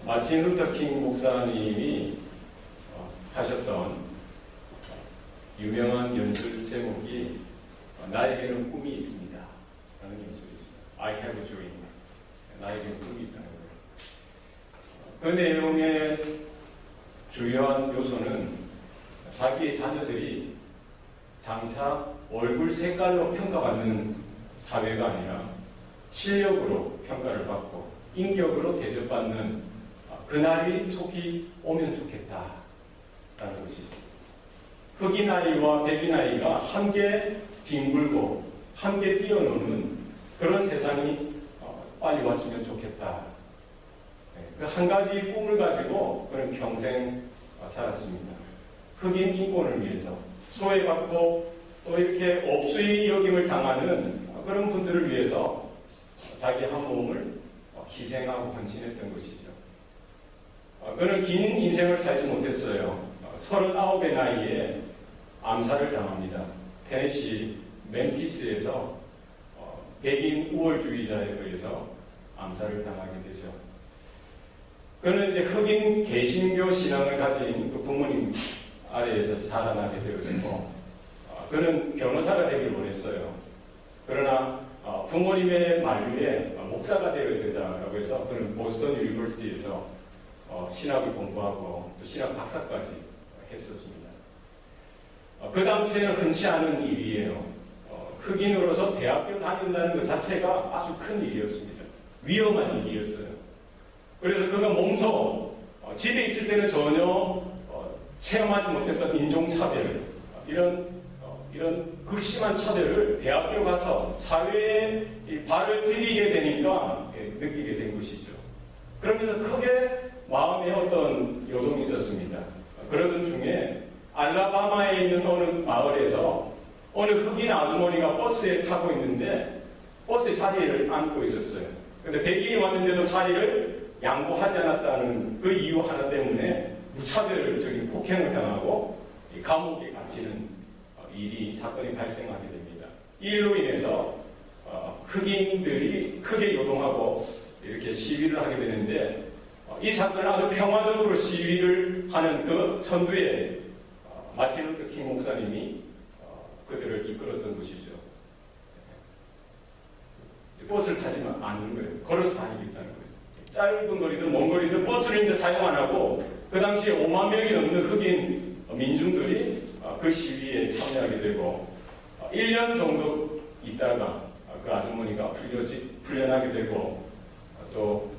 마틴 루터 킹 목사님이 하셨던 유명한 연설 제목이 나에게는 꿈이 있습니다 라는 연설이 있어요. I have a dream. 나에게는 꿈이 있다는 거예요. 그 내용의 주요한 요소는 자기의 자녀들이 장차 얼굴 색깔로 평가받는 사회가 아니라 실력으로 평가를 받고 인격으로 대접받는 그날이 속히 오면 좋겠다라는 것이죠. 흑인 아이와 백인 아이가 함께 뒹굴고 함께 뛰어노는 그런 세상이 빨리 왔으면 좋겠다. 그 한 가지 꿈을 가지고 그는 평생 살았습니다. 흑인 인권을 위해서 소외받고 또 이렇게 업수의 여김을 당하는 그런 분들을 위해서 자기 한 몸을 희생하고 헌신했던 것이죠. 그는 긴 인생을 살지 못했어요. 39의 나이에 암살을 당합니다. 테네시 멤피스에서 백인 우월주의자에 의해서 암살을 당하게 되죠. 그는 이제 흑인 개신교 신앙을 가진 그 부모님 아래에서 자라나게 되었고, 그는 변호사가 되길 원했어요. 그러나 부모님의 만류에 목사가 되어야 된다라고 해서 그는 보스턴 유니버시티에서 신학을 공부하고 또 신학 박사까지 했었습니다. 그 당시에는 흔치 않은 일이에요. 흑인으로서 대학교 다닌다는 것 자체가 아주 큰 일이었습니다. 위험한 일이었어요. 그래서 그가 몸소 집에 있을 때는 전혀 체험하지 못했던 인종차별, 이런 극심한 차별을 대학교 가서 사회에 발을 들이게 되니까 느끼게 된 것이죠. 그러면서 크게 마음에 어떤 요동이 있었습니다. 그러던 중에 알라바마에 있는 어느 마을에서 어느 흑인 아주머니가 버스에 타고 있는데 버스에 자리를 앉고 있었어요. 근데 백인이 왔는데도 자리를 양보하지 않았다는 그 이유 하나 때문에 무차별적인 폭행을 당하고 감옥에 갇히는 사건이 발생하게 됩니다. 이 일로 인해서 흑인들이 크게 요동하고 이렇게 시위를 하게 되는데 이 사건을 아주 평화적으로 시위를 하는 그 선두에 마틴 루터 킹 목사님이 그들을 이끌었던 것이죠. 버스를 타지만 않는 거예요. 걸어서 다니겠다는 거예요. 짧은 거리든 먼 거리든 버스를 이제 사용 안 하고 그 당시에 5만 명이 넘는 흑인 민중들이 그 시위에 참여하게 되고 1년 정도 있다가 그 아주머니가 풀려나게 되고 또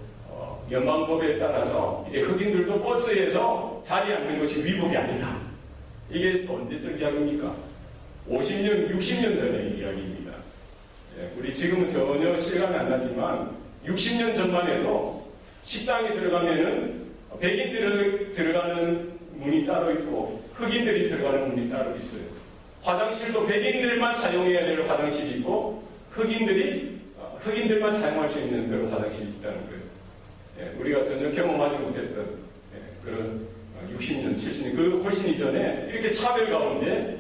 연방법에 따라서 이제 흑인들도 버스에서 자리에 앉는 것이 위법이 아니다. 이게 언제적 이야기입니까? 50년, 60년 전의 이야기입니다. 우리 지금은 전혀 실감이 안 나지만 60년 전만 해도 식당에 들어가면은 백인들이 들어가는 문이 따로 있고 흑인들이 들어가는 문이 따로 있어요. 화장실도 백인들만 사용해야 될 화장실이 있고 흑인들만 사용할 수 있는 그런 화장실이 있다는 거예요. 우리가 전혀 경험하지 못했던 그런 60년, 70년 그 훨씬 이전에 이렇게 차별 가운데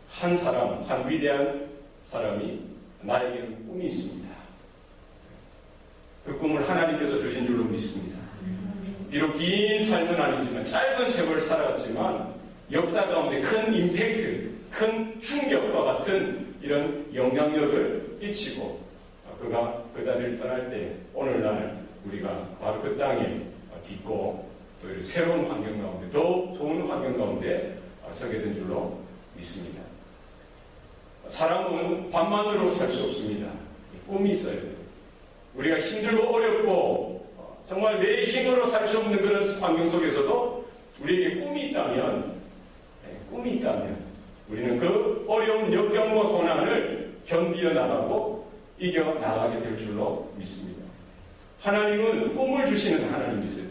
한 위대한 사람이 나에게는 꿈이 있습니다. 그 꿈을 하나님께서 주신 줄로 믿습니다. 비록 긴 삶은 아니지만 짧은 세월을 살았지만 역사 가운데 큰 임팩트, 큰 충격과 같은 이런 영향력을 끼치고 그가 그 자리를 떠날 때 오늘날 우리가 바로 그 땅에 딛고 또 새로운 환경 가운데 더 좋은 환경 가운데 서게 된 줄로 믿습니다. 사람은 밥만으로 살 수 없습니다. 꿈이 있어야 돼요. 우리가 힘들고 어렵고 정말 내 힘으로 살 수 없는 그런 환경 속에서도 우리에게 꿈이 있다면 우리는 그 어려운 역경과 고난을 견디어 나가고 이겨 나가게 될 줄로 믿습니다. 하나님은 꿈을 주시는 하나님이세요.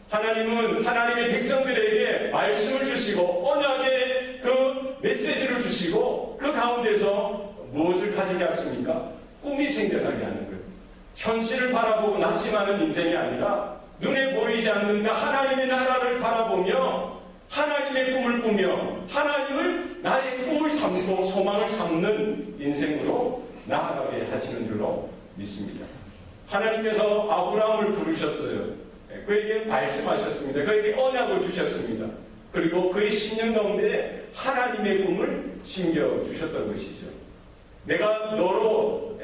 하나님은 하나님의 백성들에게 말씀을 주시고 언약의 그 메시지를 주시고 그 가운데서 무엇을 가지게 하십니까? 꿈이 생겨나게 하는 거예요. 현실을 바라보고 낙심하는 인생이 아니라 눈에 보이지 않는 그 하나님의 나라를 바라보며 하나님의 꿈을 꾸며 하나님을 나의 꿈을 삼고 소망을 삼는 인생으로 나아가게 하시는 줄로 믿습니다. 하나님께서 아브라함을 부르셨어요. 그에게 말씀하셨습니다. 그에게 언약을 주셨습니다. 그리고 그의 심령 가운데 하나님의 꿈을 심겨주셨던 것이죠. 내가 너로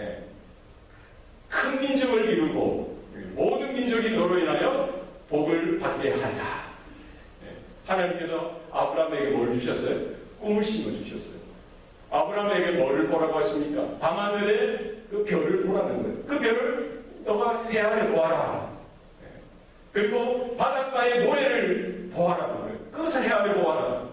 큰 민족을 이루고 모든 민족이 너로 인하여 복을 받게 하리라. 하나님께서 아브라함에게 뭘 주셨어요? 꿈을 심어주셨어요. 아브라함에게 뭐를 보라고 하십니까? 밤하늘에 그 별을 보라는 거예요. 그 별을 너가 헤아려 보아라. 그리고 바닷가의 모래를 보아라는 거예요. 그것을 헤아려 보아라.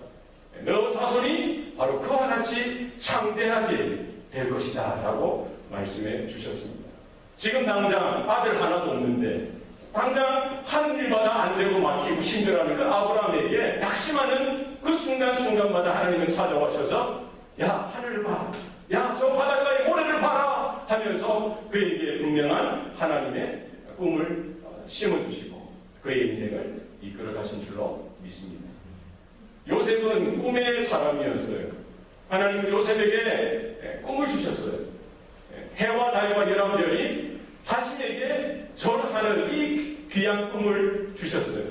너 자손이 바로 그와 같이 창대하게 될 것이다 라고 말씀해 주셨습니다. 지금 당장 아들 하나도 없는데 당장 하는 일마다 안 되고 막히고 힘들어하는 그 아브라함에게 낙심하는 그 순간순간마다 하나님은 찾아오셔서 야 하늘을 봐, 야 저 바닷가의 모래를 봐라 하면서 그에게 분명한 하나님의 꿈을 심어주시고 그의 인생을 이끌어 가신 줄로 믿습니다. 요셉은 꿈의 사람이었어요. 하나님은 요셉에게 꿈을 주셨어요. 해와 달과 11별이 자신에게 절하는 이 귀한 꿈을 주셨어요.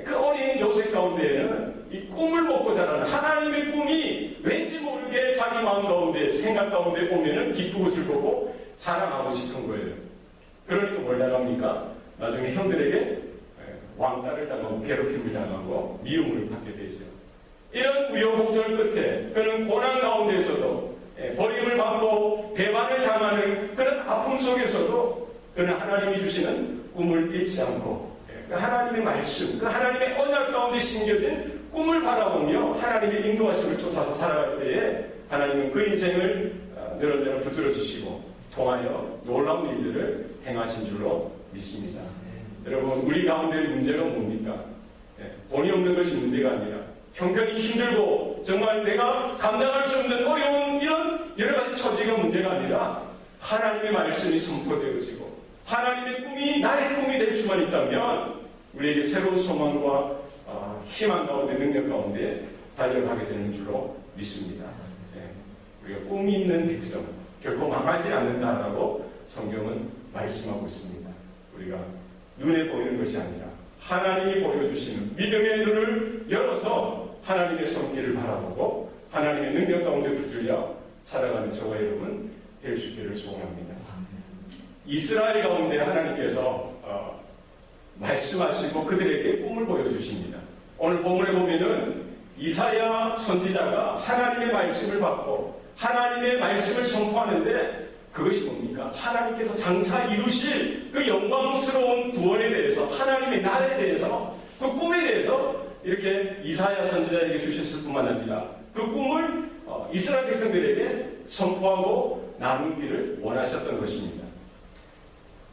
그 어린 요셉 가운데에는 이 꿈을 먹고 자라는 하나님의 꿈이 왠지 모르게 자기 마음 가운데 생각 가운데 오면은 기쁘고 즐겁고 자랑하고 싶은 거예요. 그러니까 뭘 당합니까? 나중에 형들에게 왕따를 당하고 괴롭힘을 당하고 미움을 받게 되죠. 이런 우여곡절 끝에 그는 고난 가운데에서도 버림을 받고 배반을 당하는 그런 아픔 속에서도 그는 하나님이 주시는 꿈을 잃지 않고 그 하나님의 말씀, 그 하나님의 언약 가운데 심겨진 꿈을 바라보며 하나님의 인도하심을 쫓아서 살아갈 때에 하나님은 그 인생을 늘어지나 붙들어 주시고 통하여 놀라운 일들을 행하신 줄로 믿습니다. 여러분 우리 가운데 문제가 뭡니까? 돈이 없는 것이 문제가 아니라 형편이 힘들고 정말 내가 감당할 수 없는 어려운 이런 여러 가지 처지가 문제가 아니라 하나님의 말씀이 선포되어지고 하나님의 꿈이 나의 꿈이 될 수만 있다면 우리에게 새로운 소망과 희망 가운데 능력 가운데 달려가게 되는 줄로 믿습니다. 우리가 꿈이 있는 백성 결코 망하지 않는다라고 성경은 말씀하고 있습니다. 우리가 눈에 보이는 것이 아니라 하나님이 보여주시는 믿음의 눈을 열어서 하나님의 손길을 바라보고 하나님의 능력 가운데 붙들려 살아가는 저와 여러분 될 수 있기를 소원합니다. 이스라엘 가운데 하나님께서 말씀하시고 그들에게 꿈을 보여주십니다. 오늘 본문에 보면은 이사야 선지자가 하나님의 말씀을 받고 하나님의 말씀을 선포하는데 그것이 뭡니까? 하나님께서 장차 이루실 그 영광스러운 구원에 대해서 하나님의 날에 대해서 그 꿈에 대해서 이렇게 이사야 선지자에게 주셨을 뿐만 아니라 그 꿈을 이스라엘 백성들에게 선포하고 나누기를 원하셨던 것입니다.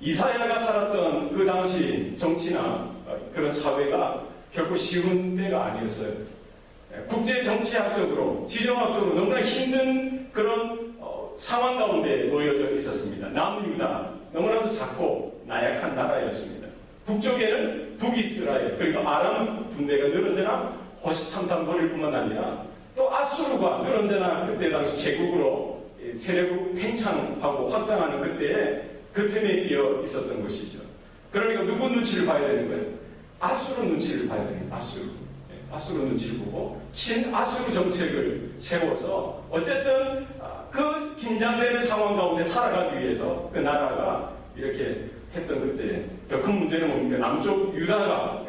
이사야가 살았던 그 당시 정치나 그런 사회가 결코 쉬운 때가 아니었어요. 국제 정치학적으로 지정학적으로 너무나 힘든 그런 상황 가운데 놓여져 있었습니다. 남유다 너무나도 작고 나약한 나라였습니다. 북쪽에는 북이스라엘 그리고 아람 군대가 늘 언제나 호시탐탐 거릴 뿐만 아니라 또 아수르가 늘 언제나 그때 당시 제국으로 세력을 팽창하고 확장하는 그때에 그 틈에 끼어 있었던 것이죠. 그러니까 누구 눈치를 봐야 되는 거예요? 아수르 눈치를 봐야 되는 거예요. 아수르 눈치를 보고 친아수르 정책을 세워서 어쨌든 그 긴장되는 상황 가운데 살아가기 위해서 그 나라가 이렇게 했던 그때 더 큰 문제는 뭡니까? 남쪽 유다가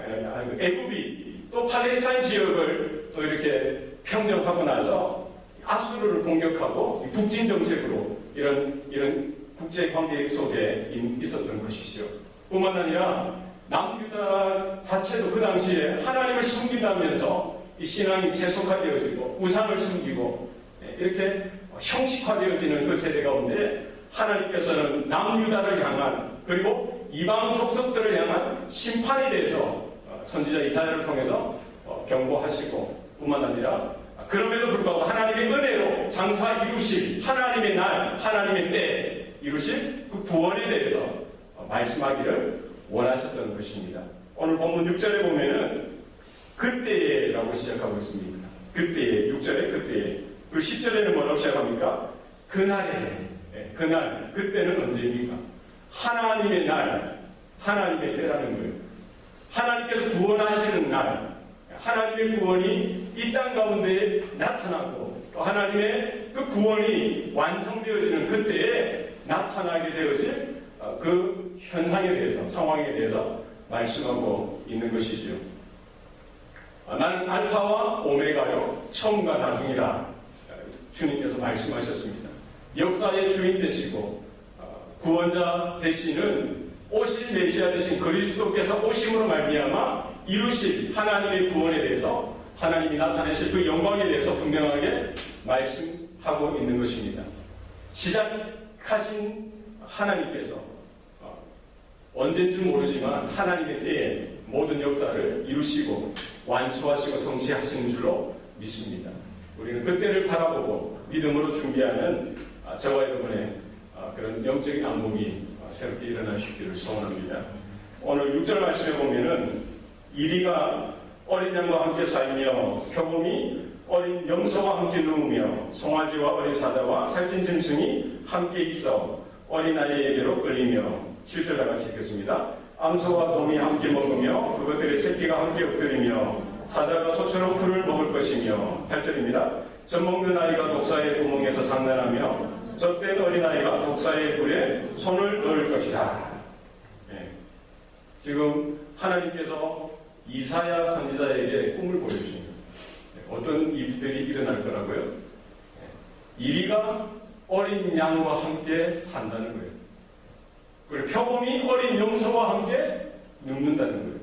애굽이 또 팔레스타인 지역을 또 이렇게 평정하고 나서 아수르를 공격하고 국진 정책으로 이런 국제 관계 속에 있었던 것이죠. 뿐만 아니라 남유다 자체도 그 당시에 하나님을 섬긴다면서 이 신앙이 세속화되어지고 우상을 섬기고 이렇게 형식화되어지는 그 세대 가운데 하나님께서는 남유다를 향한 그리고 이방 족속들을 향한 심판에 대해서 선지자 이사야를 통해서 경고하시고 뿐만 아니라 그럼에도 불구하고 하나님의 은혜로 장차 이루실 하나님의 날, 하나님의 때 이루실 그 구원에 대해서 말씀하기를 원하셨던 것입니다. 오늘 본문 6절에 보면은 그때에라고 시작하고 있습니다. 그때에 6절에 그때에 그리고 10절에는 뭐라고 시작합니까? 그날에 그날 그때는 언제입니까? 하나님의 날, 하나님의 때라는 거예요. 하나님께서 구원하시는 날, 하나님의 구원이 이 땅 가운데 나타나고 또 하나님의 그 구원이 완성되어지는 그때에 나타나게 되어질 그 현상에 대해서, 상황에 대해서 말씀하고 있는 것이죠. 나는 알파와 오메가요, 처음과 나중이라 주님께서 말씀하셨습니다. 역사의 주인 되시고 구원자 되시는 오실 메시아 되신 그리스도께서 오심으로 말미암아 이루실 하나님의 구원에 대해서, 하나님이 나타내실 그 영광에 대해서 분명하게 말씀하고 있는 것입니다. 시작하신 하나님께서 언제인지 모르지만 하나님의 때에 모든 역사를 이루시고 완수하시고 성취하시는 줄로 믿습니다. 우리는 그때를 바라보고 믿음으로 준비하는 저와 여러분의 그런 영적인 안목이 새롭게 일어날 수 있기를 소원합니다. 오늘 6절 말씀에 보면은 이리가 어린 양과 함께 살며 표범이 어린 염소와 함께 누우며 송아지와 어린 사자와 살찐 짐승이 함께 있어 어린아이에게로 끌리며 7절 다 같이 읽겠습니다. 암소와 돔이 함께 먹으며 그것들의 새끼가 함께 엎드리며 사자가 소처럼 풀을 먹을 것이며 8절입니다. 젖먹는 아이가 독사의 구멍에서 장난하며 젖된 어린아이가 독사의 굴에 손을 넣을 것이다. 네. 지금 하나님께서 이사야 선지자에게 꿈을 보여주십니다. 어떤 일들이 일어날 거라고요? 네. 이리가 어린 양과 함께 산다는 거예요. 그리고 표범이 어린 염소와 함께 눕는다는 거예요.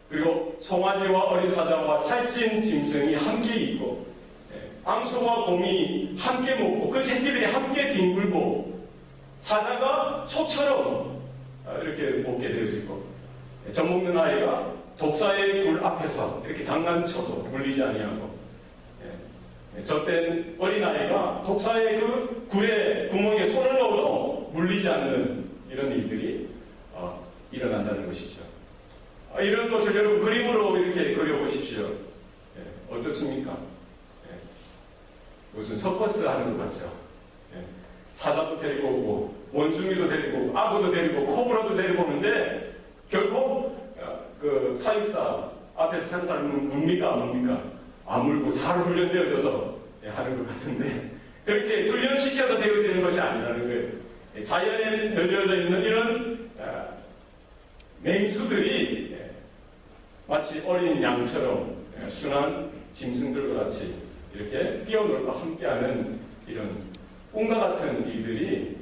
그리고 송아지와 어린 사자와 살찐 짐승이 함께 있고, 암소와 곰이 함께 먹고 그 새끼들이 함께 뒹굴고 사자가 소처럼 이렇게 먹게 되어져 있고, 젖먹는 아이가 독사의 굴 앞에서 이렇게 장난쳐도 물리지 아니하고, 젖된 어린아이가 독사의 그 굴의 구멍에 손을 넣어도 물리지 않는 이런 일들이 일어난다는 것이죠. 이런 것을 여러분 그림으로 이렇게 그려보십시오. 어떻습니까? 무슨 서커스 하는 것 같죠. 사자도 데리고 오고 원숭이도 데리고 오고 아구도 데리고 오고 코브라도 데리고 오는데 결코 그 사육사 앞에서 한 사람은 뭡니까 안 뭡니까? 안 물고 잘 훈련되어져서 하는 것 같은데 그렇게 훈련시켜서 되어지는 것이 아니라는 거예요. 자연에 널려져 있는 이런 맹수들이 마치 어린 양처럼 순한 짐승들과 같이 이렇게 뛰어놀고 함께하는 이런 꿈과 같은 일들이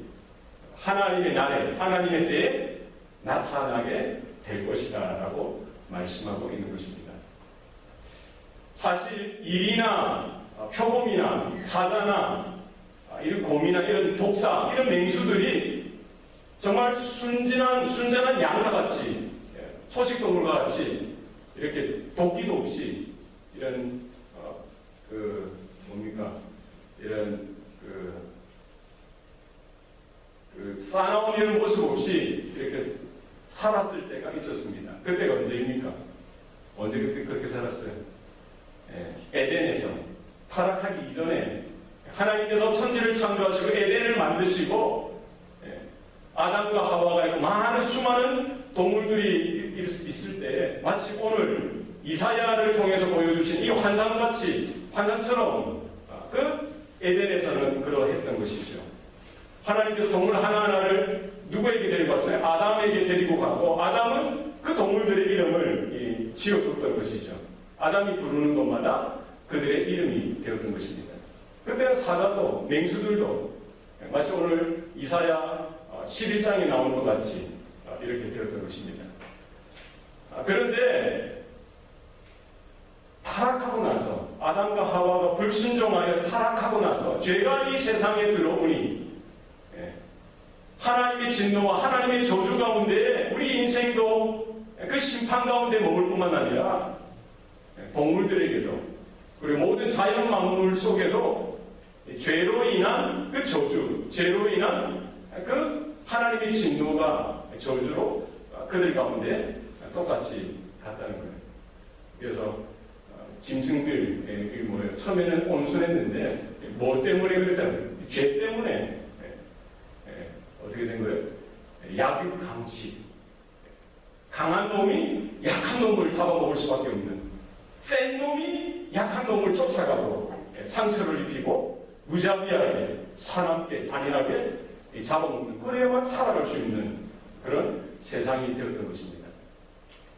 하나님의 날에, 하나님의 때에 나타나게 될 것이다 라고 말씀하고 있는 것입니다. 사실 일이나 표범이나 사자나 이런 곰이나 이런 독사, 이런 맹수들이 정말 순전한 양과 같이, 초식동물과 같이 이렇게 도끼도 없이 이런 이런 싸나운 이런 모습 없이 이렇게 살았을 때가 있었습니다. 그때가 언제입니까? 언제 그렇게 살았어요? 에덴에서 타락하기 이전에 하나님께서 천지를 창조하시고 에덴을 만드시고 아담과 하와가 있고 많은 수많은 동물들이 있을 때 마치 오늘 이사야를 통해서 보여주신 이 환상처럼 그 에덴에서는 그러했던 것이죠. 하나님께서 동물 하나하나를 누구에게 데리고 왔어요? 아담에게 데리고 가고 아담은 그 동물들의 이름을 지어줬던 것이죠. 아담이 부르는 것마다 그들의 이름이 되었던 것입니다. 그때는 사자도 맹수들도 마치 오늘 이사야 11장에 나온 것 같이 이렇게 되었던 것입니다. 그런데 타락하고 나서 아담과 하와가 불순종하여 타락하고 나서 죄가 이 세상에 들어오니 하나님의 진노와 하나님의 저주 가운데 우리 인생도 그 심판 가운데 머물 뿐만 아니라 동물들에게도 그리고 모든 자연 만물 속에도 죄로 인한 그 저주, 죄로 인한 그 하나님의 진노가 저주로 그들 가운데 똑같이 갔다는 거예요. 그래서 짐승들 뭐예요? 처음에는 온순했는데 뭐 때문에 그랬다는 거예요? 죄 때문에 어떻게 된 거예요? 약육강식. 강한 놈이 약한 놈을 잡아먹을 수밖에 없는, 센 놈이 약한 놈을 쫓아가고 상처를 입히고 무자비하게 사납게 잔인하게 잡아먹는, 그래야만 살아갈 수 있는 그런 세상이 되었던 것입니다.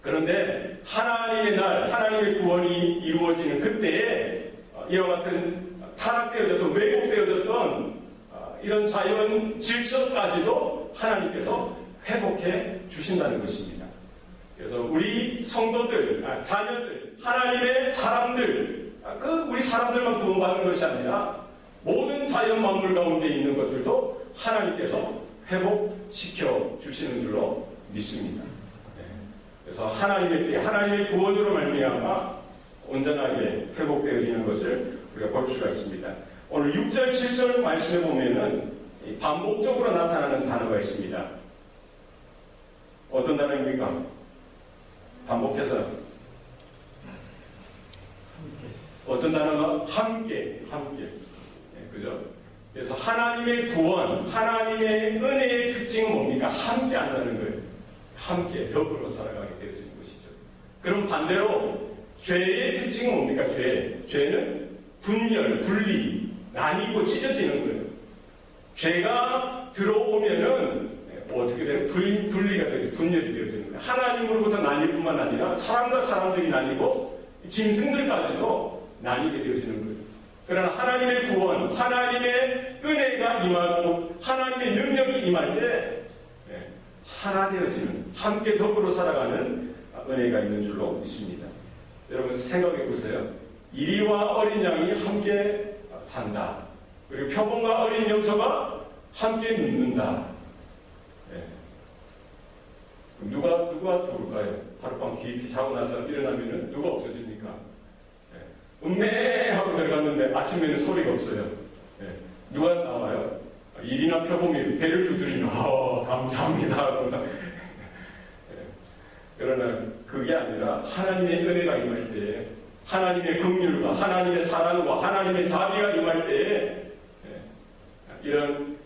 그런데 하나님의 날, 하나님의 구원이 이루어지는 그때에 이와 같은 타락되어졌던, 왜곡되어졌던 이런 자연 질서까지도 하나님께서 회복해 주신다는 것입니다. 그래서 우리 성도들, 자녀들, 하나님의 사람들, 우리 사람들만 구원받는 것이 아니라 모든 자연 만물 가운데 있는 것들도 하나님께서 회복시켜 주시는 줄로 믿습니다. 그래서 하나님의 때, 하나님의 구원으로 말미암아 온전하게 회복되어지는 것을 우리가 볼 수가 있습니다. 오늘 6절, 7절 말씀에 보면은 반복적으로 나타나는 단어가 있습니다. 어떤 단어입니까? 반복해서 어떤 단어가 함께. 그죠? 그래서 하나님의 구원, 하나님의 은혜의 특징은 뭡니까? 함께 한다는 거예요. 함께 더불어 살아가게 되어지는 것이죠. 그럼 반대로 죄의 특징은 뭡니까? 죄는 분열, 분리, 나뉘고 찢어지는 거예요. 죄가 들어오면은 어떻게 돼요? 분리가 되죠. 분열이 되어지는 거예요. 하나님으로부터 나뉠 뿐만 아니라 사람과 사람들이 나뉘고 짐승들까지도 나뉘게 되어지는 거예요. 그러나 하나님의 구원, 하나님의 은혜가 임하고 하나님의 능력이 임할 때 하나 되어지는, 함께 더불어 살아가는 은혜가 있는 줄로 믿습니다. 여러분 생각해 보세요. 이리와 어린 양이 함께 산다. 그리고 표범과 어린 염소가 함께 눕는다. 누가 죽을까요? 하룻밤 깊이 자고 나서 일어나면 누가 없어집니까? 음메 하고 들어갔는데 아침에는 소리가 없어요. 누가 나와요? 일이나 표범이 배를 두드리면 감사합니다. 그러나 그게 아니라 하나님의 은혜가 임할 때에, 하나님의 긍휼과 하나님의 사랑과 하나님의 자비가 임할 때에 이런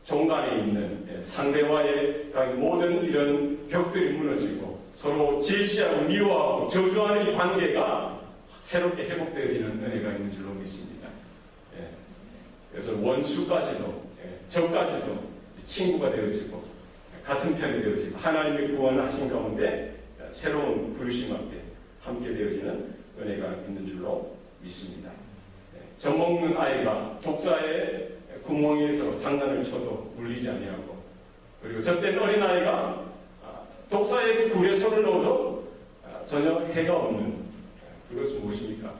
종간에 있는 상대와의 모든 이런 벽들이 무너지고 서로 질시하고 미워하고 저주하는 이 관계가 새롭게 회복되어지는 은혜가 있는 줄로 믿습니다. 그래서 원수까지도, 적까지도 친구가 되어지고 같은 편이 되어지고 하나님의 구원하신 가운데 새로운 부르심 앞에 함께 되어지는 은혜가 있는 줄로 믿습니다. 젖먹는 아이가 독사의 구멍에서 장난을 쳐도 물리지 아니하고, 그리고 젖된 어린아이가 독사의 굴에 손을 넣어도 전혀 해가 없는, 그것은 무엇입니까?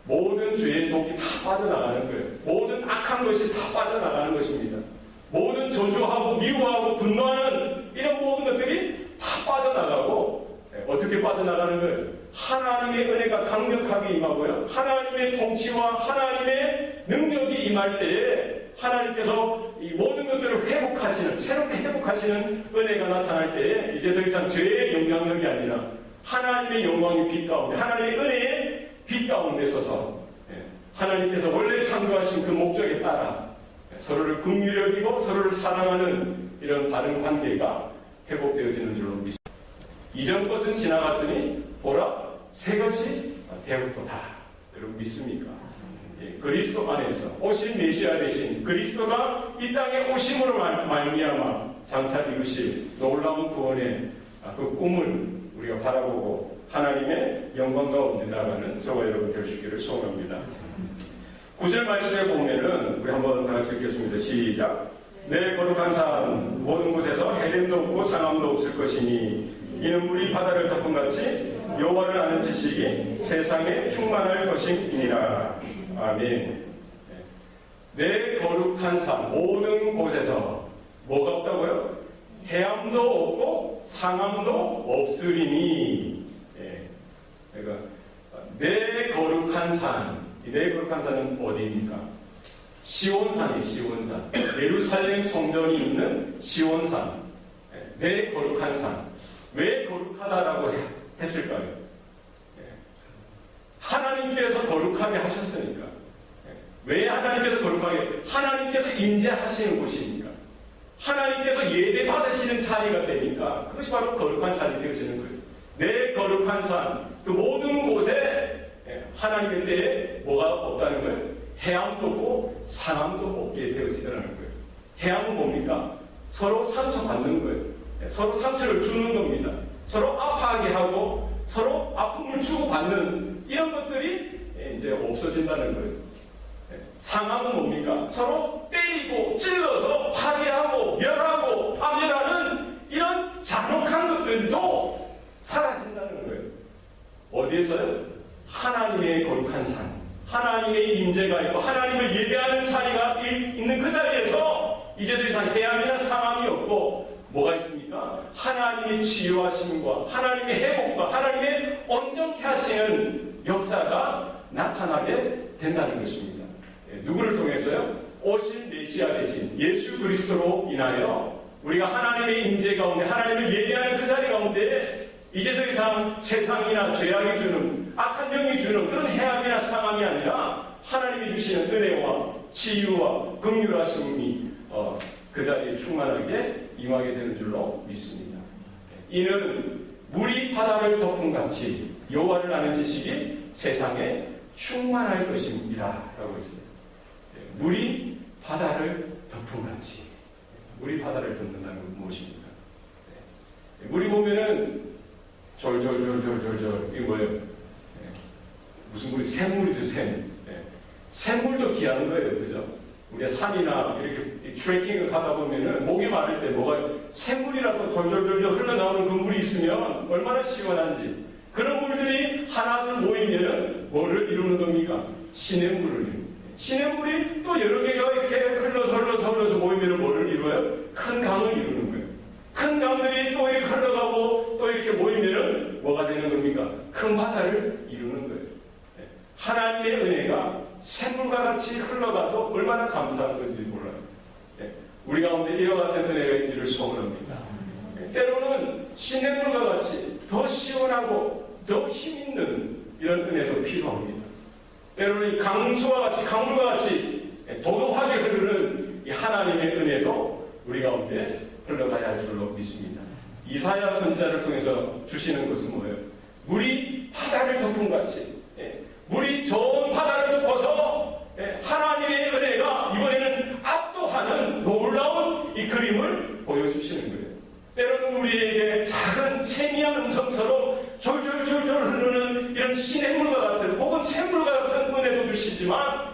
모든 죄의 독이 다 빠져나가는 거예요. 모든 악한 것이 다 빠져나가는 것입니다. 모든 저주하고 미워하고 분노하는 이런 모든 것들이 다 빠져나가고, 어떻게 빠져나가는 거예요? 하나님의 은혜가 강력하게 임하고요. 하나님의 통치와 하나님의 능력이 임할 때에 하나님께서 이 모든 것들을 회복하시는, 새롭게 회복하시는 은혜가 나타날 때에 이제 더 이상 죄의 영향력이 아니라 하나님의 영광의 빛 가운데, 하나님의 은혜의 빛 가운데 서서 하나님께서 원래 창조하신 그 목적에 따라 서로를 긍휼히 여기고 서로를 사랑하는 이런 바른 관계가 회복되어지는 줄로 믿습니다. 이전 것은 지나갔으니 보라 새 것이 되었도다. 여러분 믿습니까? 그리스도 안에서 오신 메시아 되신 그리스도가 이 땅에 오심으로 말미암아 장차 이루실 놀라운 구원의 그 꿈을 우리가 바라보고 하나님의 영광 가운데 나가는 저와 여러분 될 수 있기를 소원합니다. 9절 말씀에 보면은 우리 한번 다 같이 읽겠습니다. 시작. 내 거룩한 산 모든 곳에서 해림도 없고 상함도 없을 것이니 이는 물이 바다를 덮음같이 여호와를 아는 지식이 세상에 충만할 것이니라. 아멘. 내 거룩한 산 모든 곳에서 뭐가 없다고요? 해암도 없고 상암도 없으리니. 그러니까 내 거룩한 산, 내 거룩한 산은 어디입니까? 시온산이 시온산. 예루살렘 성전이 있는 시온산. 내 거룩한 산. 왜 거룩하다라고 했을까요? 하나님께서 거룩하게 하셨으니까. 왜 하나님께서 거룩하게? 하나님께서 임재하시는 곳이니까. 하나님께서 예배받으시는 자리가 되니까 그것이 바로 거룩한 산이 되어지는 거예요. 내 거룩한 산, 그 모든 곳에 하나님의 때에 뭐가 없다는 거예요? 해함도 없고 상함도 없게 되어지더라는 거예요. 해함은 뭡니까? 서로 상처받는 거예요. 서로 상처를 주는 겁니다. 서로 아파하게 하고 서로 아픔을 주고받는 이런 것들이 이제 없어진다는 거예요. 상함은 뭡니까? 서로 때리고 찔러서 파괴하고 멸하고 파멸하는 이런 잔혹한 것들도 사라진다는 거예요. 어디에서요? 하나님의 거룩한 산, 하나님의 임재가 있고 하나님을 예배하는 자리가 있는 그 자리에서 이제 더 이상 해함이나 상함이 없고 뭐가 있습니까? 하나님의 치유하심과 하나님의 회복과 하나님의 온전케 하시는 역사가 나타나게 된다는 것입니다. 누구를 통해서요? 오실 메시아 되신 예수 그리스도로 인하여 우리가 하나님의 임재 가운데 하나님을 예배하는 그 자리 가운데 이제 더 이상 세상이나 죄악이 주는 악한 영이 주는 그런 해함이나 상함이 아니라 하나님이 주시는 은혜와 치유와 긍휼하심이 그 자리에 충만하게 임하게 되는 줄로 믿습니다. 이는 물이 바다를 덮음같이 여호와를 아는 지식이 세상에 충만할 것입니다. 라고 했습니다. 물이 바다를 덮음같이. 물이 바다를 덮는다는 건 무엇입니까? 물이 보면은 졸졸졸졸졸 이게 뭐예요? 무슨 물이? 샘물이죠, 샘. 샘물도 귀한 거예요, 그죠? 우리가 산이나 이렇게 트레킹을 가다 보면은 목이 마를 때 뭐가 샘물이라도 졸졸졸졸 흘러나오는 그 물이 있으면 얼마나 시원한지. 그런 물들이 하나둘 모이면은 뭐를 이루는 겁니까? 시냇물을 이룹니다. 시냇물이 또 여러 개가 이렇게 흘러서 모이면은 뭐를 이루어요? 큰 강을 이루는 거예요. 큰 강들이 또 이렇게 흘러가고 또 이렇게 모이면은 뭐가 되는 겁니까? 큰 바다를 이루는 거예요. 하나님의 은혜가 샘물과 같이 흘러가도 얼마나 감사한 건지 몰라요. 우리 가운데 이와 같은 은혜가 있기를 소원합니다. 때로는 시냇물과 같이 더 시원하고 더 힘있는 이런 은혜도 필요합니다. 때로는 강수와 같이 강물과 같이 도도하게 흐르는 이 하나님의 은혜도 우리 가운데 흘러가야 할 줄로 믿습니다. 이사야 선지자를 통해서 주시는 것은 뭐예요? 물이 바다를 덮음같이 물이 전 바다를 덮어서 하나님의 은혜가 이번에는 압도하는 놀라운 이 그림을 보여주시는 거예요. 때로는 우리에게 작은 세미한 음성처럼 졸졸졸졸 흐르는 이런 시냇물과 같은 혹은 샘물과 같은 은혜도 주시지만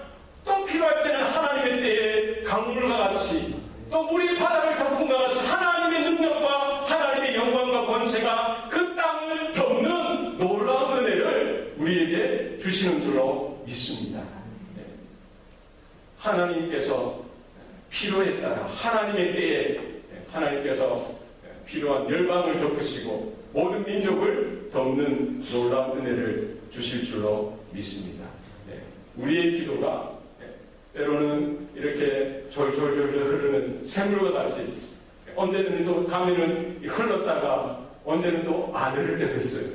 또 필요할 때는 하나님의 때에 강물과 같이 또 물이 바다를 덮음과 같이 하나님의 능력과 하나님의 영광과 권세가 그 땅을 덮는 놀라운 은혜를 우리에게 주시는 줄로 믿습니다. 하나님께서 필요에 따라 하나님의 때에 하나님께서 필요한 열방을 덮으시고 모든 민족을 덮는 놀라운 은혜를 주실 줄로 믿습니다. 우리의 기도가 때로는 이렇게 졸졸졸졸 흐르는 샘물과 같이 언제는 또 가면은 흘렀다가 언제는 또 안 흐를 때도 있어요.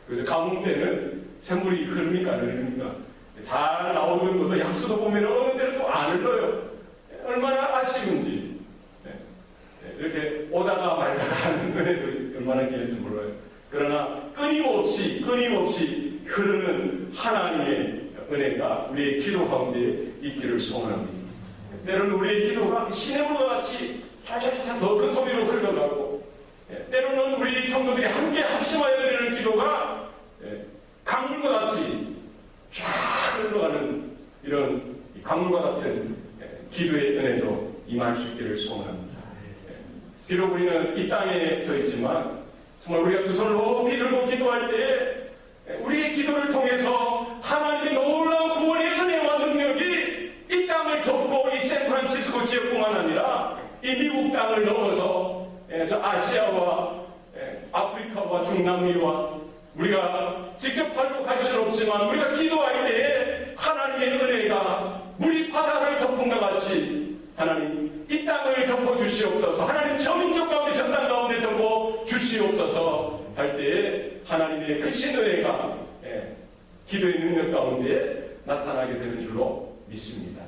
그래서 가뭄 때는 샘물이 흐릅니까 안 흐릅니까? 잘 나오는 것도 약수도 보면 어느 때는 또 안 흘러요. 얼마나 아쉬운지. 이렇게 오다가 말다가 하는 은혜도 얼마나 귀한지 몰라요. 그러나 끊임없이 흐르는 하나님의 은혜가 우리의 기도 가운데 있기를 소원합니다. 때로는 우리의 기도가 시냇물과 같이 쫙쫙쫙 더 큰 소리로 흘러가고 때로는 우리 성도들이 함께 합심하여 드리는 기도가 강물과 같이 쫙 흘러가는 이런 강물과 같은 기도의 은혜도 임할 수 있기를 소원합니다. 비록 우리는 이 땅에 서 있지만 정말 우리가 두 손을 높이 들고 기도할 때에 우리의 기도를 통해서 하나님의 놀라운 구원의 은혜와 능력이 이 땅을 덮고 이 샌프란시스코 지역뿐만 아니라 이 미국 땅을 넘어서 저 아시아와 아프리카와 중남미와 우리가 직접 발복할 수는 없지만 우리가 기도할 때에 하나님의 은혜가 물이 바다를 덮음과 같이 하나님 이 땅을 덮어주시옵소서. 하나님 저 민족 가운데 저 땅 가운데 덮어주시옵소서 할 때에 하나님의 크신 은혜가 기도의 능력 가운데 나타나게 되는 줄로 믿습니다.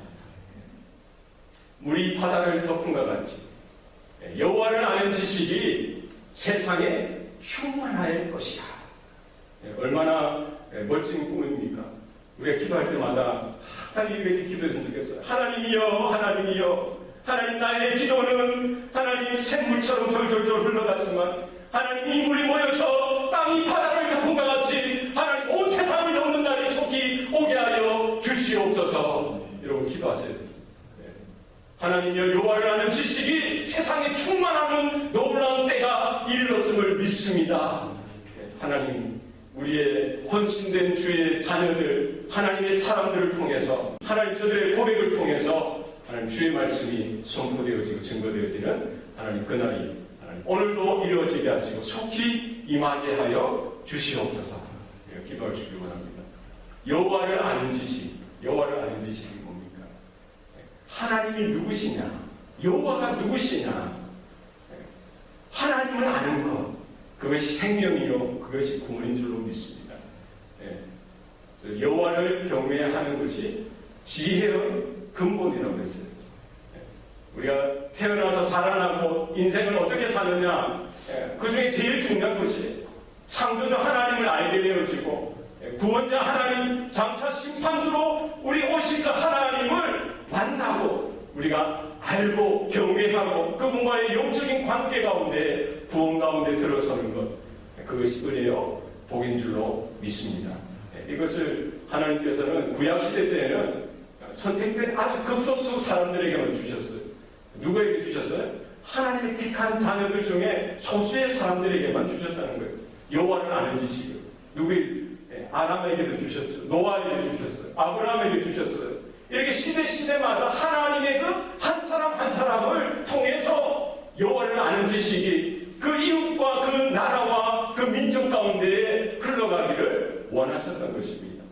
물이 바다를 덮음과 같이 여호와를 아는 지식이 세상에 충만할 것이다. 얼마나 멋진 꿈입니까? 우리가 기도할 때마다 항상 이렇게 기도했으면 좋겠어요. 하나님이여, 하나님이여, 하나님 나의 기도는 하나님 샘물처럼 졸졸졸 흘러가지만 하나님 이 물이 모여서 땅이 바다를 덮은과 같이 하나님 온 세상을 덮는 날이 속히 오게 하여 주시옵소서. 이러고 기도하셔야 돼요. 하나님이여, 여호와를 아는 지식이 세상에 충만하는 놀라운 때가 이르렀음을 믿습니다. 하나님, 우리의 헌신된 주의 자녀들, 하나님의 사람들을 통해서, 하나님 저들의 고백을 통해서 하나님 주의 말씀이 선포되어지고 증거되어지는 하나님 그날이 하나님 오늘도 이루어지게 하시고 속히 임하게 하여 주시옵소서. 기도할 수 있기를 원합니다. 여호와를 아는 지식, 여호와를 아는 지식이 뭡니까? 하나님이 누구시냐? 여호와가 누구시냐? 하나님을 아는 것, 그것이 생명이요, 그것이 구원인 줄로 믿습니다. 여호와를 경외하는 것이 지혜의 근본이라고 했어요. 우리가 태어나서 자라나고 인생을 어떻게 사느냐, 그 중에 제일 중요한 것이 창조주 하나님을 알게 되어지고 구원자 하나님, 장차 심판주로 우리 오신 그 하나님을 만나고 우리가 알고 경외하고 그분과의 영적인 관계 가운데 구원 가운데 들어서는 것, 그것이 은혜요 복인 줄로 믿습니다. 이것을 하나님께서는 구약시대 때에는 선택된 아주 극소수 사람들에게만 주셨어요. 누구에게 주셨어요? 하나님의 택한 자녀들 중에 소수의 사람들에게만 주셨다는 거예요. 여호와를 아는 지식을. 누구에게? 아람에게도 주셨죠. 노아에게 주셨어요. 아브라함에게 주셨어요. 이렇게 시대마다 하나님의 그 한 사람 한 사람을 통해서 여호와를 아는 지식이 그 이웃과 그 나라와 그 민족 가운데에 흘러가기를 원하셨던 것입니다.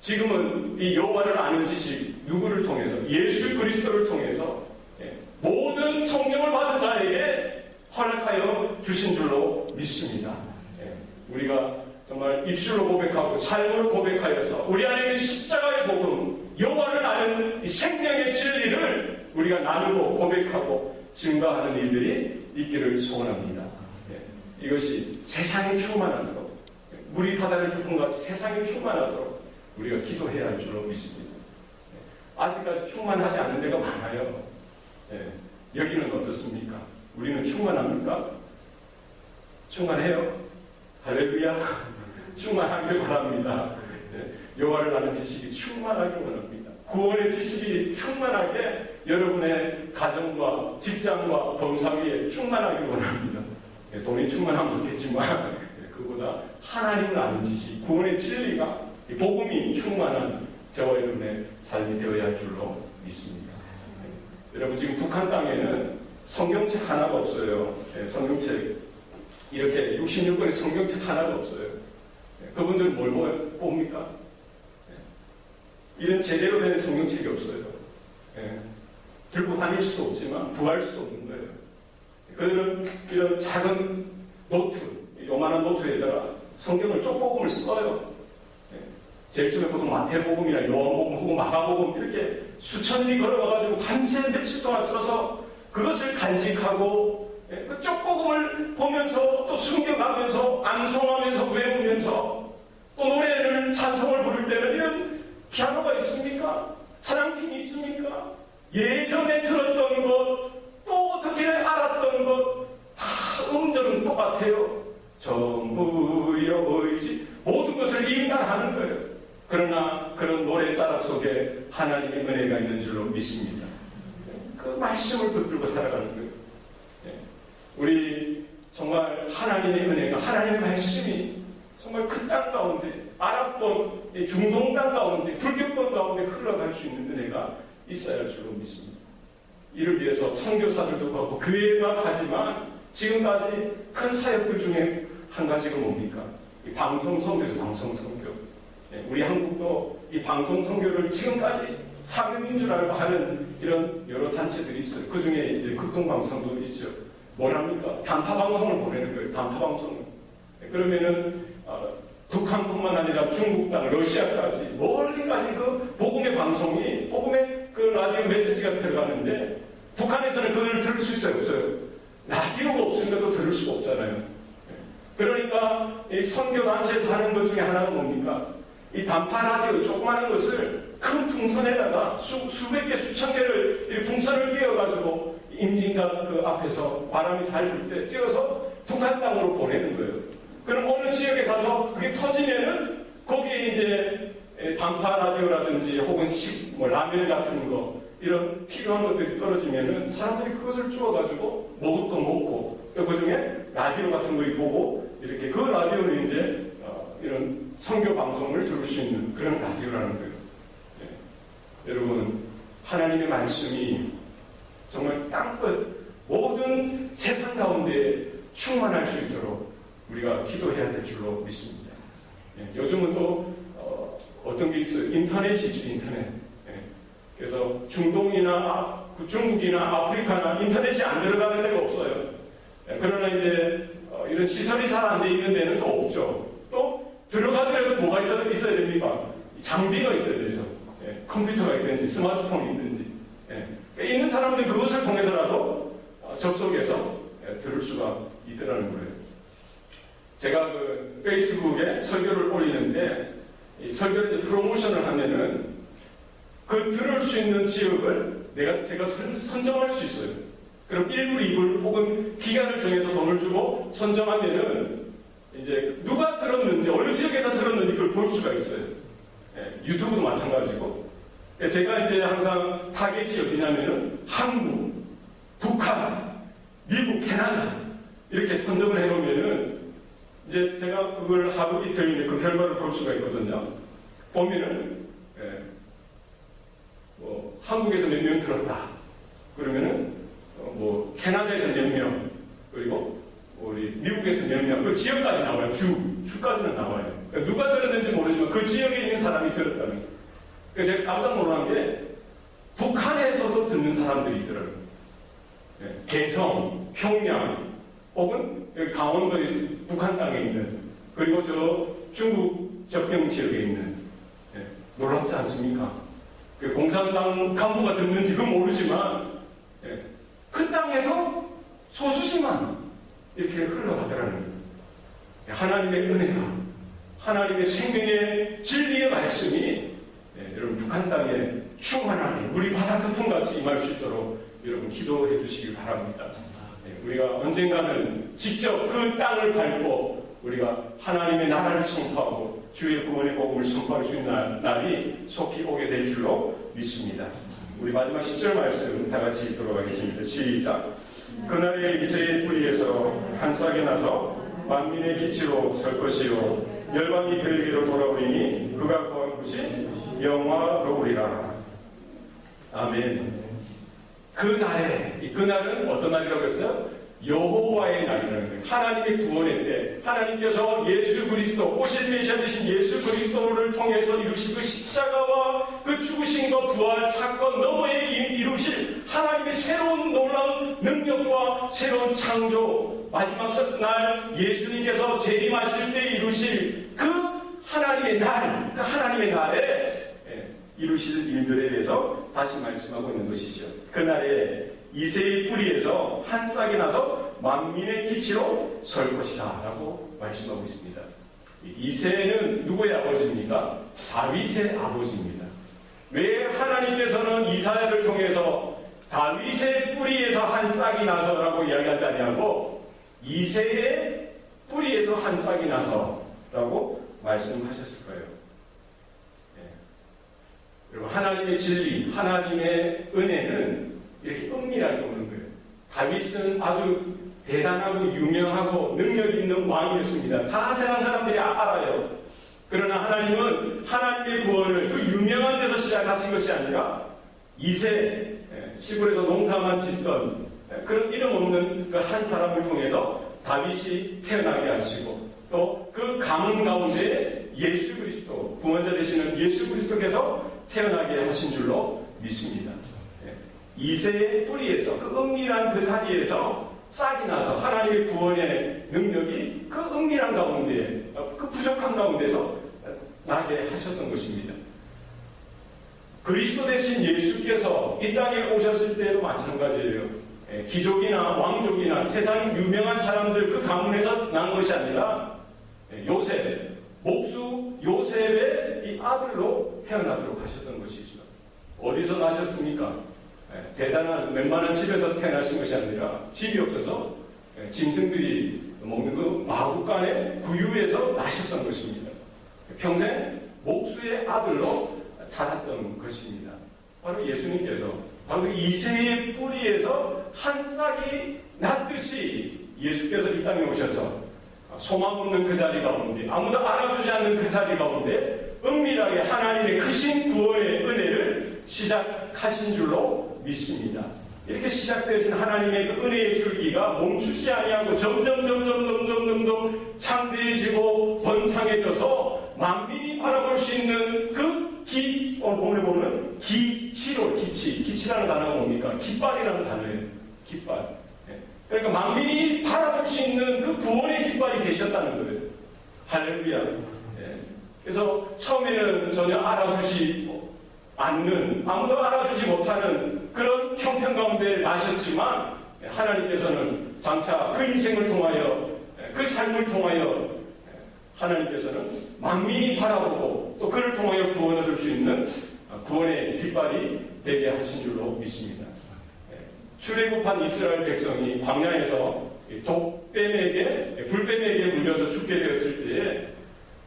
지금은 이 여호와를 아는 지식 누구를 통해서? 예수 그리스도를 통해서 모든 성령을 받은 자에게 허락하여 주신 줄로 믿습니다. 우리가 정말 입술로 고백하고 삶으로 고백하여서 우리 안에 있는 십자가의 복음, 여호와를 아는 생명의 진리를 우리가 나누고 고백하고 증거하는 일들이 있기를 소원합니다. 이것이 세상에 충만하도록, 물이 바다를 덮은 것 같이 세상에 충만하도록 우리가 기도해야 할 줄로 믿습니다. 아직까지 충만하지 않은 데가 많아요. 여기는 어떻습니까? 우리는 충만합니까? 충만해요? 할렐루야! 충만하길 바랍니다. 여호와를 아는 지식이 충만하길 원합니다. 구원의 지식이 충만하게 여러분의 가정과 직장과 범사위에 충만하길 원합니다. 돈이 충만하면 좋겠지만 그보다 하나님을 아는 지식, 구원의 진리가, 복음이 충만한 저와 여러분의 삶이 되어야 할 줄로 믿습니다. 여러분, 지금 북한 땅에는 성경책 하나가 없어요. 성경책, 이렇게 66권의 성경책 하나가 없어요. 그분들은 뭘 봅니까? 이런 제대로 된 성경책이 없어요. 들고 다닐 수도 없지만 구할 수도 없는 거예요. 그들은 이런 작은 노트, 요만한 노트에다가 성경을 쪽복음을 써요. 제일 처음에 보통 마태복음이나 요한복음 혹은 마가복음 이렇게 수천리 걸어와가지고 밤새 며칠 동안 써서 그것을 간직하고 그 쪽복음을 보면서 또 숨겨가면서 암송하면서 외우면서 또 노래를 찬송을 부를 때는 이런 피아노가 있습니까? 찬양팀이 있습니까? 예전에 들었던 것, 또 어떻게 알았던 것, 다 음절은 똑같아요. 전부여 의지, 모든 것을 인간하는 거예요. 그러나 그런 노래 자락 속에 하나님의 은혜가 있는 줄로 믿습니다. 그 말씀을 붙들고 살아가는 거예요. 우리 정말 하나님의 은혜가, 하나님의 말씀이 정말 그 땅 가운데, 아랍권, 중동 땅 가운데, 불교권 가운데 흘러갈 수 있는 은혜가 있어야 할 줄로 믿습니다. 이를 위해서 선교사들도 가고 교회가 가지만 지금까지 큰 사역들 중에 한 가지가 뭡니까? 이 방송선교죠, 방송선교. 우리 한국도 이 방송선교를 지금까지 사명인 줄 알고 하는 이런 여러 단체들이 있어요. 그 중에 이제 극동방송도 있죠. 뭐랍니까? 단파방송을 보내는 거예요. 단파방송을. 그러면은 북한뿐만 아니라 중국 땅, 러시아까지 멀리까지 그 복음의 방송이, 복음의 그 라디오 메시지가 들어가는데 북한에서는 그걸 들을 수 있어요, 없어요? 라디오가 없으니까 또 들을 수가 없잖아요. 그러니까 이 선교단체에서 하는 것 중에 하나가 뭡니까? 이 단파 라디오 조그마한 것을 큰 풍선에다가 수백 개, 수천 개를 이 풍선을 띄워가지고 임진각 그 앞에서 바람이 잘 불 때 띄워서 북한 땅으로 보내는 거예요. 그럼 어느 지역에 가서 그게 터지면은 거기에 이제 단파 라디오라든지 혹은 라면 같은 거 이런 필요한 것들이 떨어지면은 사람들이 그것을 주워가지고 먹을 거 먹고 또 그 중에 라디오 같은 거 보고 이렇게 그 라디오는 이제 이런 선교 방송을 들을 수 있는 그런 라디오라는 거예요. 여러분, 하나님의 말씀이 정말 땅끝 모든 세상 가운데 충만할 수 있도록 우리가 기도해야 될 줄로 믿습니다. 요즘은 또 어떤 게 있어요? 인터넷이 있죠, 인터넷. 그래서 중동이나 중국이나 아프리카나 인터넷이 안 들어가는 데가 없어요. 그러나 이제 이런 시설이 잘 안 돼 있는 데는 또 없죠. 또 들어가더라도 뭐가 있어야 됩니까? 장비가 있어야 되죠. 컴퓨터가 있든지 스마트폰이 있든지. 그러니까 있는 사람들은 그것을 통해서라도 접속해서 들을 수가 있더라는 거예요. 제가 그 페이스북에 설교를 올리는데 이 설교를 프로모션을 하면은 그 들을 수 있는 지역을 제가 선정할 수 있어요. 그럼 1불, 2불 혹은 기간을 정해서 돈을 주고 선정하면은 이제 누가 들었는지 어느 지역에서 들었는지 그걸 볼 수가 있어요. 유튜브도 마찬가지고. 제가 이제 항상 타겟이 어디냐면은 한국, 북한, 미국, 캐나다 이렇게 선정을 해놓으면은 이제 제가 그걸 하루 이틀 그 결과를 볼 수가 있거든요. 보면은 뭐 한국에서 몇 명 들었다. 그러면은 뭐 캐나다에서 몇 명, 그리고 우리 미국에서 몇 명, 그 지역까지 나와요. 주까지는 나와요. 그러니까 누가 들었는지 모르지만 그 지역에 있는 사람이 들었다는 거예요. 그래서 제가 깜짝 놀란 게 북한에서도 듣는 사람들이 있더라고요. 개성, 평양, 혹은 여기 강원도에 북한 땅에 있는, 그리고 저 중국 접경 지역에 있는, 놀랍지 않습니까? 그 공산당 간부가 듣는지 그건 모르지만 그 땅에도 소수지만 이렇게 흘러가더라는 거예요. 하나님의 은혜가, 하나님의 생명의 진리의 말씀이 여러분 북한 땅에 충만하게 우리 바다트풍같이 임할 수 있도록 여러분 기도해 주시기 바랍니다. 우리가 언젠가는 직접 그 땅을 밟고 우리가 하나님의 나라를 선포하고 주의 구원의 복음을 선포할 수 있는 날이 속히 오게 될 줄로 믿습니다. 우리 마지막 10절 말씀 다 같이 읽도록 하겠습니다. 시작. 그날에 이새의 뿌리에서 한 싹이 나서 만민의 기치로 설 것이요 열방이 그에게로 돌아오리니 그가 거한 곳이 영화로우리라. 아멘. 그날은 어떤 날이라고 했어요? 여호와의 날이라는 거예요. 하나님의 구원의 때, 하나님께서 예수 그리스도, 오실 메시아 되신 예수 그리스도를 통해서 이루신 그 십자가와 그 죽으심과 부활 사건 너머에 이루실 하나님의 새로운 놀라운 능력과 새로운 창조, 마지막 날 예수님께서 재림하실 때 이루실 그 하나님의 날, 그 하나님의 날에 이루실 일들에 대해서 다시 말씀하고 있는 것이죠. 그날에 이새의 뿌리에서 한 싹이 나서 만민의 기치로 설 것이다 라고 말씀하고 있습니다. 이새는 누구의 아버지입니까? 다윗의 아버지입니다. 왜 하나님께서는 이사야를 통해서 다윗의 뿌리에서 한 싹이 나서 라고 이야기하지 않냐고 이새의 뿌리에서 한 싹이 나서 라고 말씀하셨을 거예요. 그리고 하나님의 진리, 하나님의 은혜는 이렇게 은밀하게 오는 거예요. 다윗은 아주 대단하고 유명하고 능력 있는 왕이었습니다. 다 세상 사람들이 알아요. 그러나 하나님은 하나님의 구원을 그 유명한 데서 시작하신 것이 아니라 이새 시골에서 농사만 짓던 그런 이름 없는 그 한 사람을 통해서 다윗이 태어나게 하시고 또 그 가문 가운데 예수 그리스도, 구원자 되시는 예수 그리스도께서 태어나게 하신 줄로 믿습니다. 이새의 뿌리에서 그 은밀한 그 사이에서 싹이 나서 하나님의 구원의 능력이 그 은밀한 가운데, 그 부족한 가운데서 나게 하셨던 것입니다. 그리스도 대신 예수께서 이 땅에 오셨을 때도 마찬가지예요. 귀족이나 왕족이나 세상 유명한 사람들 그 가문에서 난 것이 아니라 요셉, 목수 요셉의 이 아들로 태어나도록 하셨던 것이죠. 어디서 나셨습니까? 대단한 웬만한 집에서 태어나신 것이 아니라 집이 없어서 짐승들이 먹는 그 마구간의 구유에서 나셨던 것입니다. 평생 목수의 아들로 자랐던 것입니다. 바로 예수님께서 바로 이새의 뿌리에서 한 싹이 났듯이 예수께서 이 땅에 오셔서 소망 없는 그 자리 가운데, 아무도 알아주지 않는 그 자리 가운데 은밀하게 하나님의 크신 구원의 은혜를 시작하신 줄로 믿습니다. 이렇게 시작되어진 하나님의 그 은혜의 줄기가 멈추지 아니하고 점점 창대해지고 번창해져서 만민이 바라볼 수 있는 그 오늘 보면 기치라는 단어가 뭡니까? 깃발이라는 단어예요. 깃발. 그러니까 만민이 바라볼 수 있는 그 구원의 깃발이 되셨다는 거예요. 할렐루야. 그래서 처음에는 전혀 알아주지 않는, 아무도 알아주지 못하는 그런 형편 가운데 나셨지만 하나님께서는 장차 그 인생을 통하여, 그 삶을 통하여 하나님께서는 만민이 바라보고 또 그를 통하여 구원을 얻을 수 있는 구원의 깃발이 되게 하신 줄로 믿습니다. 출애굽한 이스라엘 백성이 광야에서 불뱀에게 물려서 죽게 되었을 때에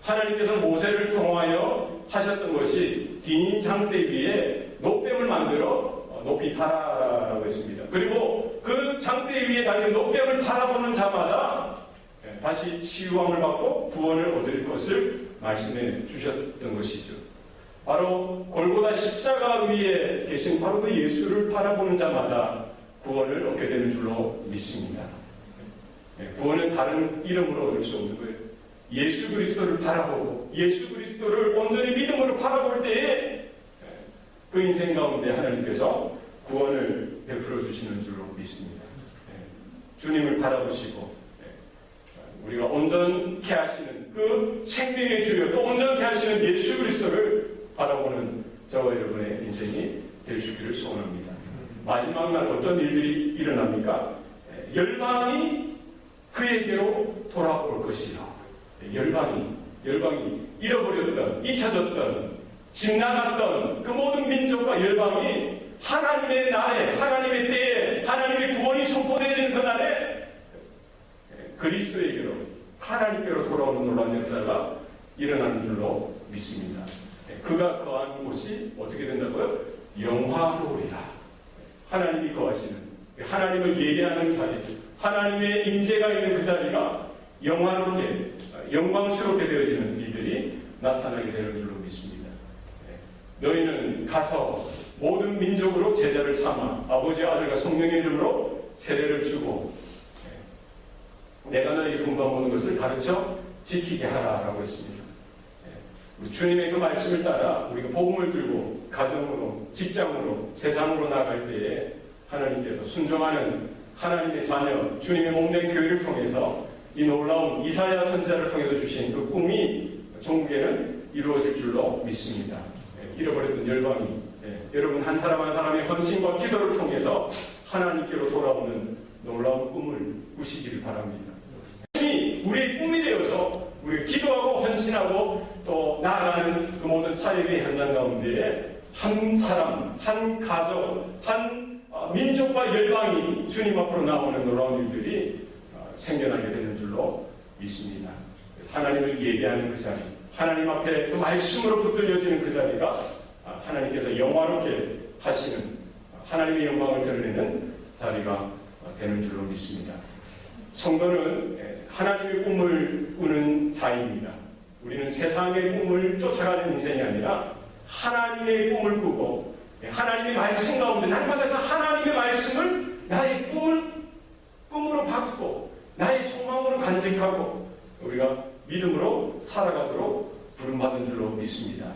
하나님께서 모세를 통하여 하셨던 것이 긴 장대 위에 노뱀을 만들어 높이 달아라고 했습니다. 그리고 그 장대 위에 달린 노뱀을 바라보는 자마다 다시 치유함을 받고 구원을 얻을 것을 말씀해 주셨던 것이죠. 바로 골고다 십자가 위에 계신 바로 그 예수를 바라보는 자마다 구원을 얻게 되는 줄로 믿습니다. 구원은 다른 이름으로 얻을 수 없는 거예요. 예수 그리스도를 바라보고 예수 그리스도를 온전히 믿음으로 바라볼 때에 그 인생 가운데 하나님께서 구원을 베풀어 주시는 줄로 믿습니다. 주님을 바라보시고 우리가 온전케 하시는 그 생명의 주여 또 온전케 하시는 예수 그리스도를 바라보는 저와 여러분의 인생이 될 수 있기를 소원합니다. 마지막 날 어떤 일들이 일어납니까? 열방이 그에게로 돌아올 것이요. 열방이 잃어버렸던, 잊혀졌던, 집 나갔던 그 모든 민족과 열방이 하나님의 날에, 하나님의 때에, 하나님의 구원이 선포되어지는 그 날에 그리스도에게로, 하나님께로 돌아오는 놀라운 역사가 일어나는 줄로 믿습니다. 그가 거한 곳이 어떻게 된다고요? 영화로우리라. 하나님이 거하시는, 하나님을 예배하는 자리, 하나님의 임재가 있는 그 자리가 영화롭게, 영광스럽게 되어지는 일들이 나타나게 되는 줄로 믿습니다. 너희는 가서 모든 민족으로 제자를 삼아 아버지, 아들과 성령의 이름으로 세례를 주고 내가 너희 분과 모든 것을 가르쳐 지키게 하라라고 했습니다. 주님의 그 말씀을 따라 우리가 복음을 들고 가정으로, 직장으로, 세상으로 나아갈 때에 하나님께서 순종하는 하나님의 자녀, 주님의 몸된 교회를 통해서 이 놀라운 이사야 선지자를 통해서 주신 그 꿈이 종국에는 이루어질 줄로 믿습니다. 잃어버렸던 열방이 여러분 한 사람 한 사람의 헌신과 기도를 통해서 하나님께로 돌아오는 놀라운 꿈을 꾸시기를 바랍니다. 우리의 꿈이 되어서 우리가 기도하고 헌신하고 또 나아가는 그 모든 사역의 현장 가운데 한 사람, 한 가족, 한 민족과 열방이 주님 앞으로 나오는 놀라운 일들이 생겨나게 되는 줄로 믿습니다. 하나님을 예배하는 그 자리, 하나님 앞에 그 말씀으로 붙들려지는 그 자리가 하나님께서 영화롭게 하시는 하나님의 영광을 드러내는 자리가 되는 줄로 믿습니다. 성도는 하나님의 꿈을 꾸는 자입니다. 우리는 세상의 꿈을 쫓아가는 인생이 아니라 하나님의 꿈을 꾸고 하나님의 말씀 가운데 날마다 그 하나님의 말씀을 나의 꿈으로 바꾸고 나의 소망으로 간직하고 우리가 믿음으로 살아가도록 부름받은 줄로 믿습니다.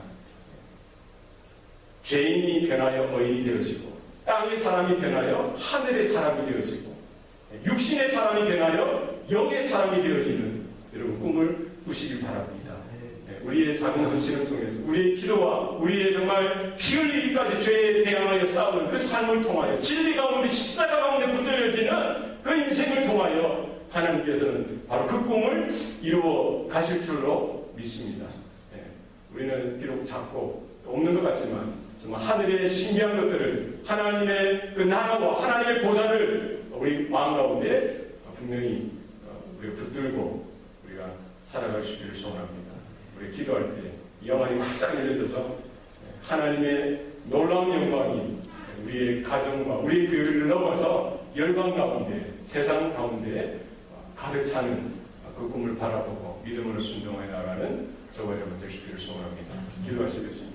죄인이 변하여 의인이 되어지고 땅의 사람이 변하여 하늘의 사람이 되어지고 육신의 사람이 변하여 영의 사람이 되어지는 여러분 꿈을 꾸시길 바랍니다. 우리의 작은 헌신을 통해서 우리의 기도와 우리의 정말 피 흘리기까지 죄에 대항하여 싸우는 그 삶을 통하여 진리 가운데 십자가 가운데 붙들려지는 그 인생을 통하여 하나님께서는 바로 그 꿈을 이루어 가실 줄로 믿습니다. 우리는 비록 작고 없는 것 같지만 정말 하늘의 신비한 것들을, 하나님의 그 나라와 하나님의 보좌를 우리 마음 가운데 분명히 우리가 붙들고 우리가 살아갈 수 있기를 소원합니다. 우리 기도할 때 영안이 활짝 열려져서 하나님의 놀라운 영광이 우리의 가정과 우리 교회를 넘어서 열방 가운데, 세상 가운데 가득 차는 그 꿈을 바라보고 믿음으로 순종해 나가는 저와 여러분 되시기를 소원합니다. 기도하시겠습니다.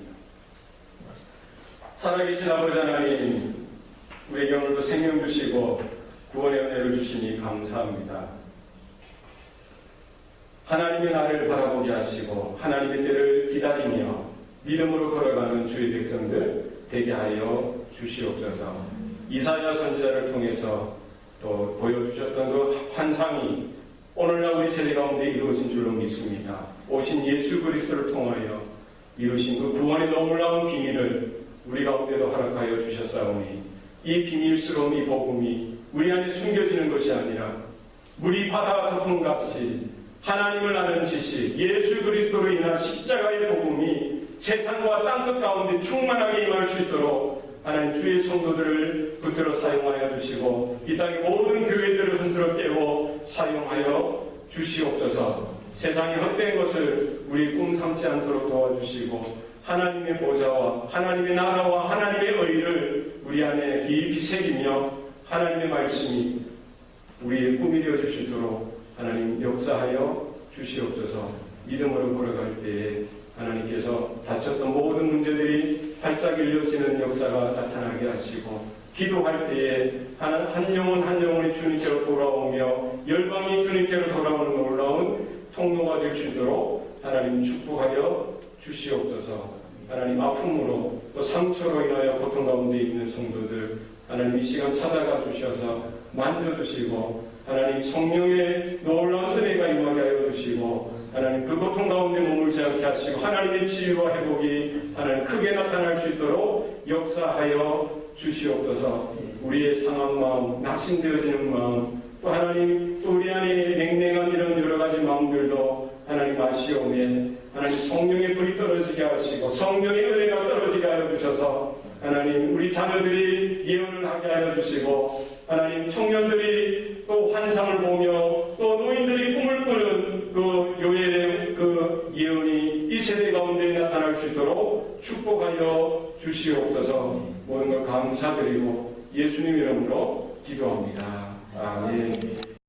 살아계신 아버지 하나님, 우리에게 오늘도 생명 주시고 구원의 은혜를 주시니 감사합니다. 하나님의 나를 바라보게 하시고 하나님의 때를 기다리며 믿음으로 걸어가는 주의 백성들 되게 하여 주시옵소서. 이사야 선지자를 통해서 또 보여주셨던 그 환상이 오늘날 우리 세대 가운데 이루어진 줄로 믿습니다. 오신 예수 그리스도를 통하여 이루신 그 구원의 놀라운 비밀을 우리 가운데도 허락하여 주셨사오니 이 비밀스러운 이 복음이 우리 안에 숨겨지는 것이 아니라 물이 바다 거품같이 하나님을 아는 지식, 예수 그리스도로 인한 십자가의 복음이 세상과 땅끝 가운데 충만하게 임할 수 있도록 하나님 주의 성도들을 붙들어 사용하여 주시고 이 땅의 모든 교회들을 흔들어 깨워 사용하여 주시옵소서. 세상의 헛된 것을 우리 꿈 삼지 않도록 도와주시고 하나님의 보좌와 하나님의 나라와 하나님의 의를 우리 안에 깊이 새기며 하나님의 말씀이 우리의 꿈이 되어질 수 있도록 하나님 역사하여 주시옵소서. 믿음으로 걸어갈 때에 하나님께서 닥쳤던 모든 문제들이 활짝 열려지는 역사가 나타나게 하시고 기도할 때에 한 영혼 한 영혼이 주님께로 돌아오며 열방이 주님께로 돌아오는 놀라운 통로가 될 수 있도록 하나님 축복하여 주시옵소서. 하나님 아픔으로 또 상처로 인하여 고통 가운데 있는 성도들 하나님 이 시간 찾아가 주셔서 만져주시고 하나님 성령의 놀라운 은혜가 임하게 하여 주시고 하나님 그 고통 가운데 머물지 않게 하시고 하나님의 치유와 회복이 하나님 크게 나타날 수 있도록 역사하여 주시옵소서. 우리의 상한 마음, 낙심되어지는 마음, 또 하나님 또 우리 안에 냉랭한 이런 여러 가지 마음들도 하나님 아시오매 하나님 성령의 불이 떨어지게 하시고 성령의 은혜가 떨어지게 하여 주셔서 하나님 우리 자녀들이 예언을 하게 하여 주시고 하나님 청년들이 또 환상을 보며 또 노인들이 꿈을 꾸는 그 요엘의 그 예언이 이 세대 가운데 나타날 수 있도록 축복하여 주시옵소서. 모든 걸 감사드리고 예수님 이름으로 기도합니다. 아멘.